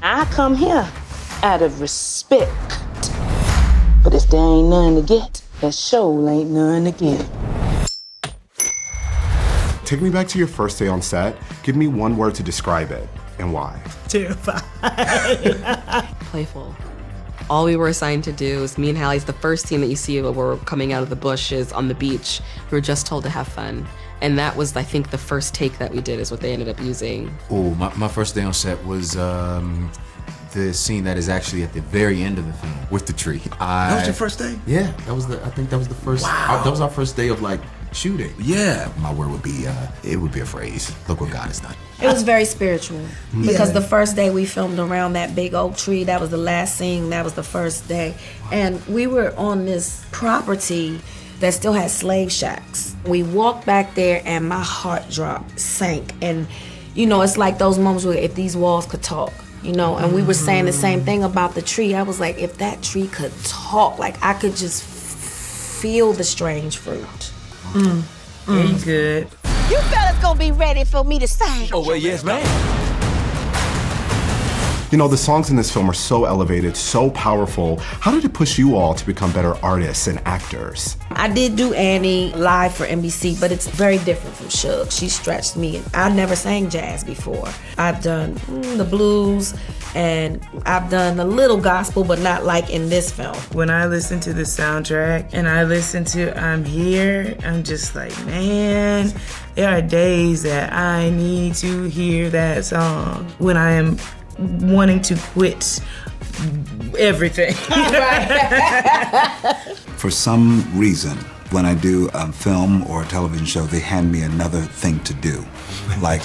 I come here out of respect. But if there ain't none to get, that show ain't none to give. Take me back to your first day on set. Give me one word to describe it, and why. Terrified. Playful. All we were assigned to do is me and Hallie's the first scene that you see where we're coming out of the bushes on the beach. We were just told to have fun. And that was, I think, the first take that we did is what they ended up using. Oh, my first day on set was the scene that is actually at the very end of the film with the tree. That was your first day? Yeah, I think that was the first. Wow. That was our first day of like shooting. Yeah. My word would be, it would be a phrase. Look what God has done. It was very spiritual because the first day we filmed around that big oak tree, that was the last scene, that was the first day. And we were on this property that still had slave shacks. We walked back there and my heart dropped, sank. And, you know, it's like those moments where if these walls could talk, you know, and we were saying the same thing about the tree. I was like, if that tree could talk, like I could just feel the strange fruit. You good. You fellas gonna be ready for me to sing. Oh, well, yes, ma'am. You know, the songs in this film are so elevated, so powerful. How did it push you all to become better artists and actors? I did do Annie live for NBC, but it's very different from Suge. She stretched me. I never sang jazz before. I've done the blues, and I've done a little gospel, but not like in this film. When I listen to the soundtrack and I listen to I'm Here, I'm just like, man, there are days that I need to hear that song when I am wanting to quit everything. For some reason, when I do a film or a television show, they hand me another thing to do. Like,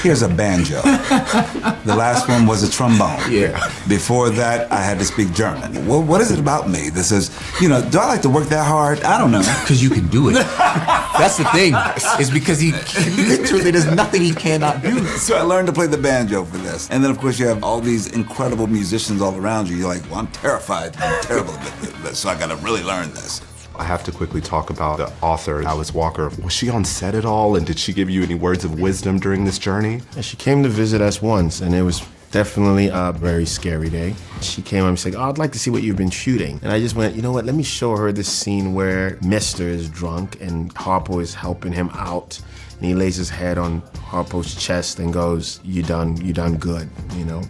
here's a banjo. The last one was a trombone. Yeah. Before that, I had to speak German. Well, what is it about me that says, you know, do I like to work that hard? I don't know. Because you can do it. That's the thing. It's because he literally, there's nothing he cannot do. So I learned to play the banjo for this. And then, of course, you have all these incredible musicians all around you. You're like, well, I'm terrified. I'm terrible at this, so I gotta really learn this. I have to quickly talk about the author, Alice Walker. Was she on set at all, and did she give you any words of wisdom during this journey? And she came to visit us once, and it was definitely a very scary day. She came up and said, oh, I'd like to see what you've been shooting. And I just went, you know what, let me show her this scene where Mister is drunk and Harpo is helping him out. And he lays his head on Harpo's chest and goes, you done good, you know?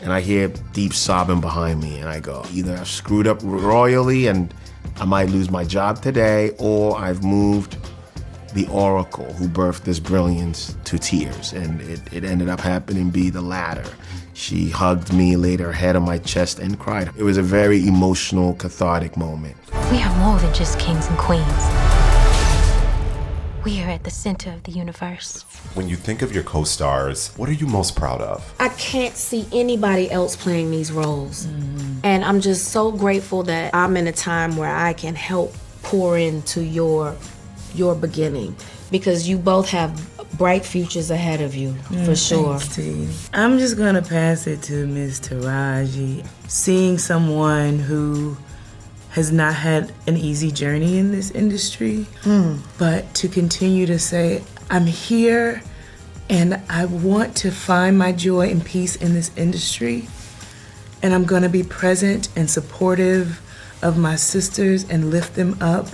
And I hear deep sobbing behind me, and I go, either I've screwed up royally and I might lose my job today, or I've moved the oracle who birthed this brilliance to tears, and it ended up happening to be the latter. She hugged me, laid her head on my chest, and cried. It was a very emotional, cathartic moment. We are more than just kings and queens. We are at the center of the universe. When you think of your co-stars, what are you most proud of? I can't see anybody else playing these roles. And I'm just so grateful that I'm in a time where I can help pour into your beginning, because you both have bright futures ahead of you, for sure. Thanks, T. I'm just gonna pass it to Miss Taraji. Seeing someone who has not had an easy journey in this industry, but to continue to say, I'm here and I want to find my joy and peace in this industry, and I'm gonna be present and supportive of my sisters and lift them up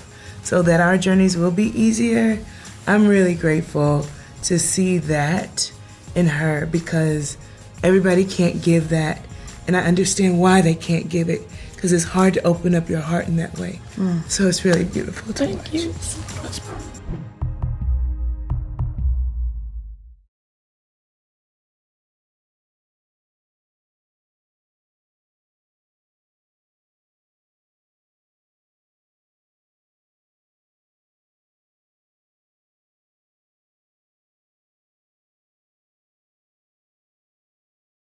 so that our journeys will be easier. I'm really grateful to see that in her, because everybody can't give that, and I understand why they can't give it, because it's hard to open up your heart in that way. So it's really beautiful to watch. Thank you so much.